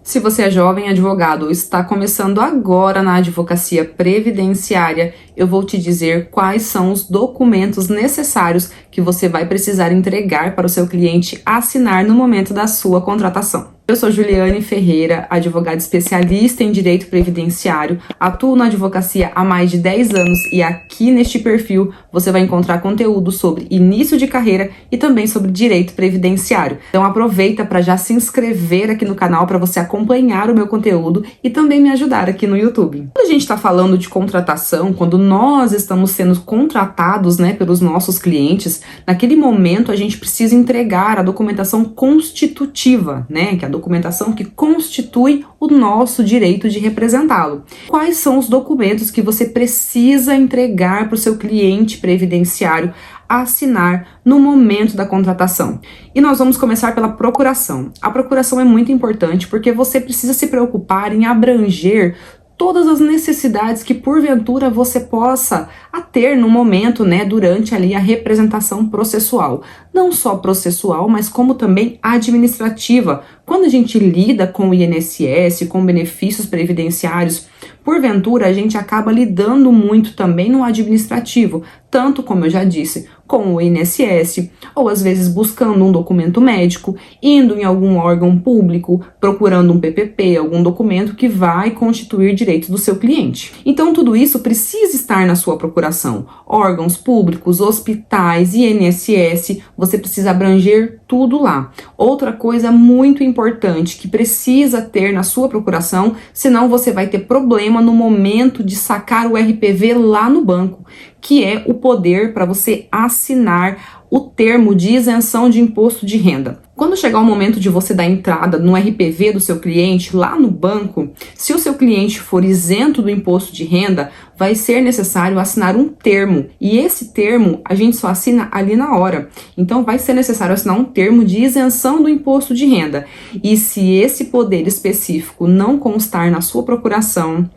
Se você é jovem advogado ou está começando agora na advocacia previdenciária, eu vou te dizer quais são os documentos necessários que você vai precisar entregar para o seu cliente assinar no momento da sua contratação. Eu sou Juliane Ferreira, advogada especialista em direito previdenciário, atuo na advocacia há mais de 10 anos e aqui neste perfil você vai encontrar conteúdo sobre início de carreira e também sobre direito previdenciário. Então aproveita para já se inscrever aqui no canal para você acompanhar o meu conteúdo e também me ajudar aqui no YouTube. Quando a gente está falando de contratação, quando nós estamos sendo contratados, pelos nossos clientes, naquele momento a gente precisa entregar a documentação constitutiva, que é a documentação que constitui o nosso direito de representá-lo. Quais são os documentos que você precisa entregar para o seu cliente previdenciário assinar no momento da contratação? E nós vamos começar pela procuração. A procuração é muito importante porque você precisa se preocupar em abranger todas as necessidades que porventura você possa ter no momento, durante ali a representação processual. Não só processual, mas como também administrativa. Quando a gente lida com o INSS, com benefícios previdenciários, porventura a gente acaba lidando muito também no administrativo, tanto como eu já disse, com o INSS, ou às vezes buscando um documento médico, indo em algum órgão público, procurando um PPP, algum documento que vai constituir direitos do seu cliente. Então tudo isso precisa estar na sua procuração. Órgãos públicos, hospitais, INSS, você precisa abranger tudo lá. Outra coisa muito importante que precisa ter na sua procuração, senão você vai ter problema no momento de sacar o RPV lá no banco, que é o poder para você assinar o termo de isenção de imposto de renda. Quando chegar o momento de você dar entrada no RPV do seu cliente lá no banco, se o seu cliente for isento do imposto de renda, vai ser necessário assinar um termo. E esse termo a gente só assina ali na hora. Então vai ser necessário assinar um termo de isenção do imposto de renda. E se esse poder específico não constar na sua procuração,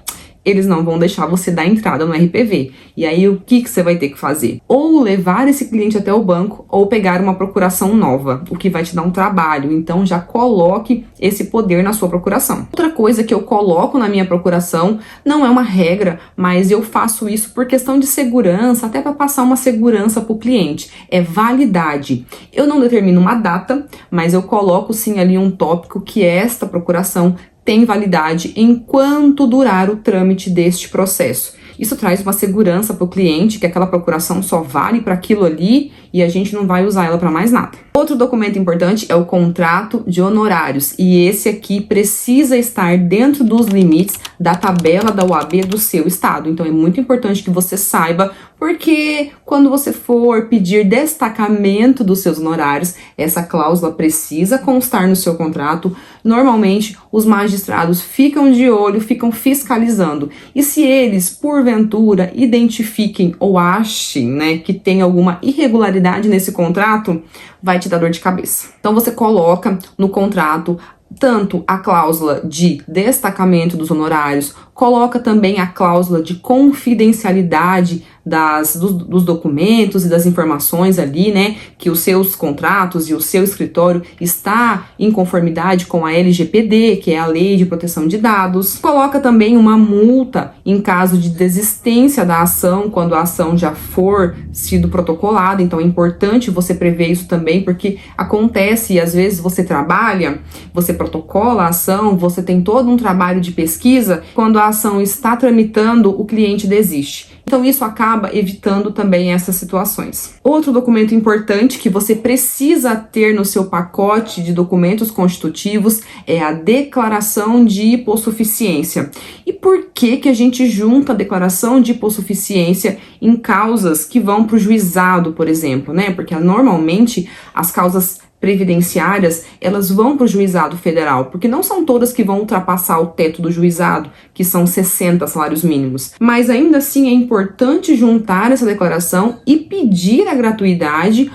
eles não vão deixar você dar entrada no RPV. E aí o que você vai ter que fazer? Ou levar esse cliente até o banco, ou pegar uma procuração nova, o que vai te dar um trabalho. Então já coloque esse poder na sua procuração. Outra coisa que eu coloco na minha procuração, não é uma regra, mas eu faço isso por questão de segurança, até para passar uma segurança para o cliente, é validade. Eu não determino uma data, mas eu coloco sim ali um tópico que esta procuração tem validade enquanto durar o trâmite deste processo. Isso traz uma segurança para o cliente, que aquela procuração só vale para aquilo ali e a gente não vai usar ela para mais nada. Outro documento importante é o contrato de honorários, e esse aqui precisa estar dentro dos limites da tabela da OAB do seu estado. Então é muito importante que você saiba, porque quando você for pedir destacamento dos seus honorários, essa cláusula precisa constar no seu contrato. Normalmente os magistrados ficam de olho, ficam fiscalizando, e se eles porventura identifiquem ou achem que tem alguma irregularidade nesse contrato, vai te dar dor de cabeça. Então você coloca no contrato tanto a cláusula de destacamento dos honorários, coloca também a cláusula de confidencialidade dos documentos e das informações ali, que os seus contratos e o seu escritório está em conformidade com a LGPD, que é a Lei de Proteção de Dados. Coloca também uma multa em caso de desistência da ação, quando a ação já for sido protocolada. Então é importante você prever isso também, porque acontece e às vezes você trabalha, você protocola a ação, você tem todo um trabalho de pesquisa, quando a ação está tramitando, o cliente desiste. Então isso acaba evitando também essas situações. Outro documento importante que você precisa ter no seu pacote de documentos constitutivos é a declaração de hipossuficiência. E por que a gente junta a declaração de hipossuficiência em causas que vão para o juizado, por exemplo, Porque normalmente as causas previdenciárias, elas vão para o juizado federal, porque não são todas que vão ultrapassar o teto do juizado, que são 60 salários mínimos. Mas ainda assim é importante juntar essa declaração e pedir a gratuidade,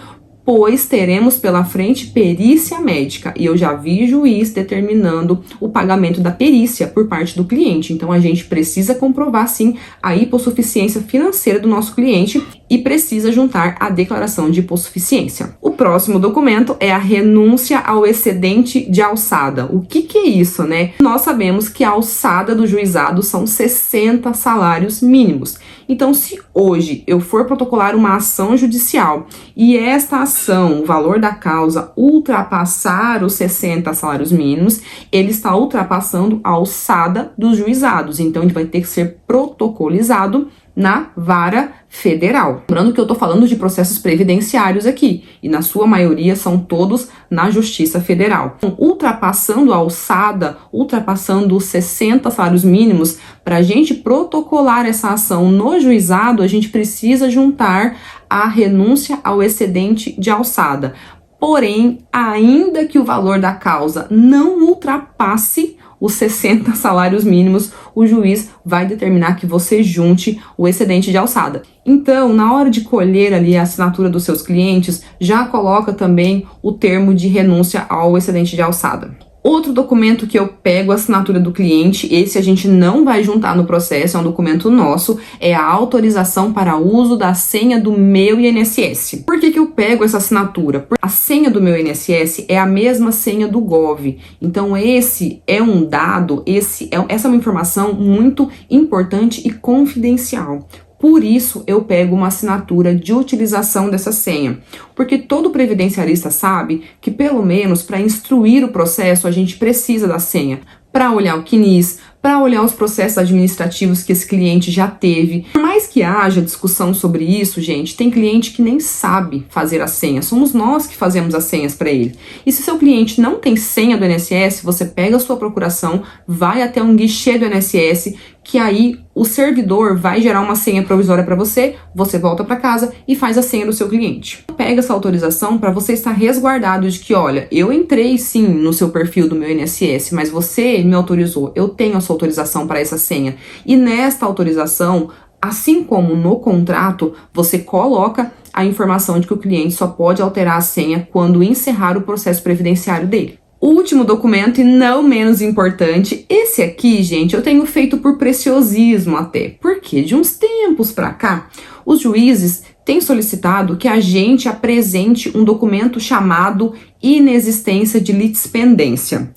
pois teremos pela frente perícia médica, e eu já vi juiz determinando o pagamento da perícia por parte do cliente. Então a gente precisa comprovar sim a hipossuficiência financeira do nosso cliente, e precisa juntar a declaração de hipossuficiência. O próximo documento é a renúncia ao excedente de alçada. O que é isso, né? Nós sabemos que a alçada do juizado são 60 salários mínimos. Então, se hoje eu for protocolar uma ação judicial e esta ação, o valor da causa, ultrapassar os 60 salários mínimos, ele está ultrapassando a alçada dos juizados. Então, ele vai ter que ser protocolizado na vara federal. Lembrando que eu tô falando de processos previdenciários aqui, e na sua maioria são todos na Justiça Federal. Então, ultrapassando a alçada, ultrapassando os 60 salários mínimos, para a gente protocolar essa ação no juizado, a gente precisa juntar a renúncia ao excedente de alçada. Porém, ainda que o valor da causa não ultrapasse os 60 salários mínimos, o juiz vai determinar que você junte o excedente de alçada. Então, na hora de colher ali a assinatura dos seus clientes, já coloca também o termo de renúncia ao excedente de alçada. Outro documento que eu pego a assinatura do cliente, esse a gente não vai juntar no processo, é um documento nosso, é a autorização para uso da senha do meu INSS. Por que eu pego essa assinatura? Porque a senha do meu INSS é a mesma senha do Gov. Então esse é um dado, essa é uma informação muito importante e confidencial. Por isso, eu pego uma assinatura de utilização dessa senha, porque todo previdenciarista sabe que, pelo menos, para instruir o processo, a gente precisa da senha para olhar o CNIS, para olhar os processos administrativos que esse cliente já teve. Por mais que haja discussão sobre isso, gente, tem cliente que nem sabe fazer a senha. Somos nós que fazemos as senhas para ele. E se seu cliente não tem senha do INSS, você pega a sua procuração, vai até um guichê do INSS, que aí o servidor vai gerar uma senha provisória para você, você volta para casa e faz a senha do seu cliente. Pega essa autorização para você estar resguardado de que, olha, eu entrei sim no seu perfil do meu INSS, mas você me autorizou, eu tenho a sua autorização para essa senha. E nesta autorização, assim como no contrato, você coloca a informação de que o cliente só pode alterar a senha quando encerrar o processo previdenciário dele. O último documento, e não menos importante, esse aqui, gente, eu tenho feito por preciosismo até. Porque de uns tempos pra cá, os juízes têm solicitado que a gente apresente um documento chamado inexistência de litispendência.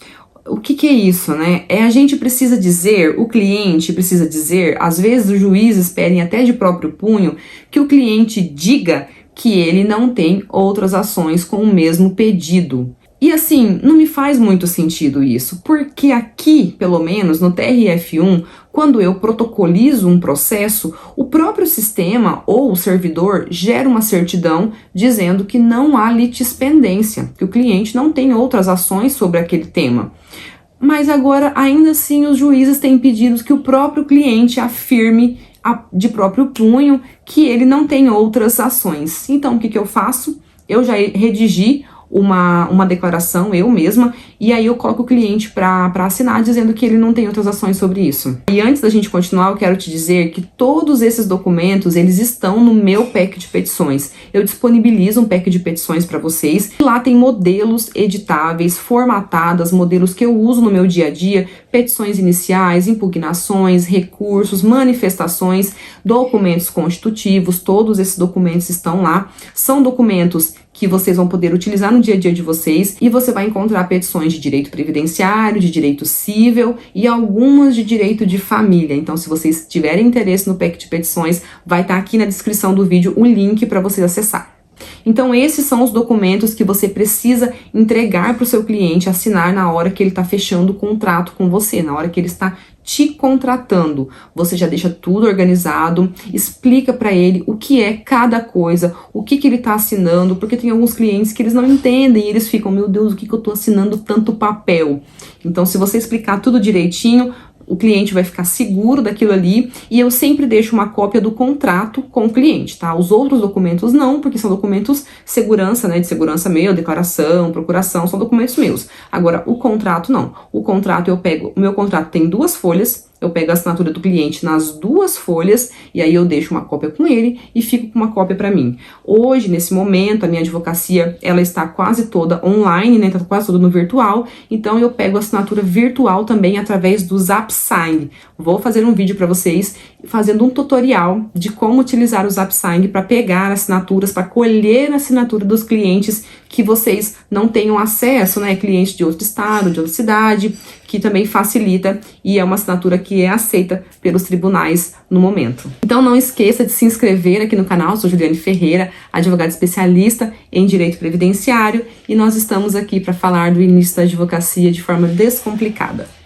O que é isso, né? A gente precisa dizer, o cliente precisa dizer, às vezes os juízes pedem até de próprio punho, que o cliente diga que ele não tem outras ações com o mesmo pedido. E assim, não me faz muito sentido isso, porque aqui, pelo menos no TRF1, quando eu protocolizo um processo, o próprio sistema ou o servidor gera uma certidão dizendo que não há litispendência, que o cliente não tem outras ações sobre aquele tema. Mas agora, ainda assim, os juízes têm pedido que o próprio cliente afirme de próprio punho que ele não tem outras ações. Então, o que eu faço? Eu já redigi uma declaração, eu mesma, e aí eu coloco o cliente para assinar dizendo que ele não tem outras ações sobre isso. E antes da gente continuar, eu quero te dizer que todos esses documentos, eles estão no meu pack de petições. Eu disponibilizo um pack de petições para vocês. Lá tem modelos editáveis, formatadas, modelos que eu uso no meu dia a dia, petições iniciais, impugnações, recursos, manifestações, documentos constitutivos, todos esses documentos estão lá. São documentos que vocês vão poder utilizar no dia a dia de vocês, e você vai encontrar petições de direito previdenciário, de direito cível e algumas de direito de família. Então, se vocês tiverem interesse no pack de petições, vai estar aqui na descrição do vídeo o link para vocês acessar. Então, esses são os documentos que você precisa entregar para o seu cliente assinar na hora que ele está fechando o contrato com você, na hora que ele está te contratando. Você já deixa tudo organizado, explica para ele o que é cada coisa, o que ele está assinando, porque tem alguns clientes que eles não entendem e eles ficam, meu Deus, o que eu estou assinando tanto papel? Então, se você explicar tudo direitinho, o cliente vai ficar seguro daquilo ali, e eu sempre deixo uma cópia do contrato com o cliente, tá? Os outros documentos não, porque são documentos segurança, né? De segurança meu, declaração, procuração, são documentos meus. Agora, o contrato não. O contrato eu pego, o meu contrato tem 2 folhas, eu pego a assinatura do cliente nas 2 folhas e aí eu deixo uma cópia com ele e fico com uma cópia para mim. Hoje, nesse momento, a minha advocacia, ela está quase toda online, né? Tá quase toda no virtual, então eu pego a assinatura virtual também através do ZapSign. Vou fazer um vídeo para vocês fazendo um tutorial de como utilizar o ZapSign para pegar assinaturas, para colher a assinatura dos clientes que vocês não tenham acesso, né? Clientes de outro estado, de outra cidade, que também facilita e é uma assinatura que é aceita pelos tribunais no momento. Então não esqueça de se inscrever aqui no canal, sou Juliane Ferreira, advogada especialista em direito previdenciário, e nós estamos aqui para falar do início da advocacia de forma descomplicada.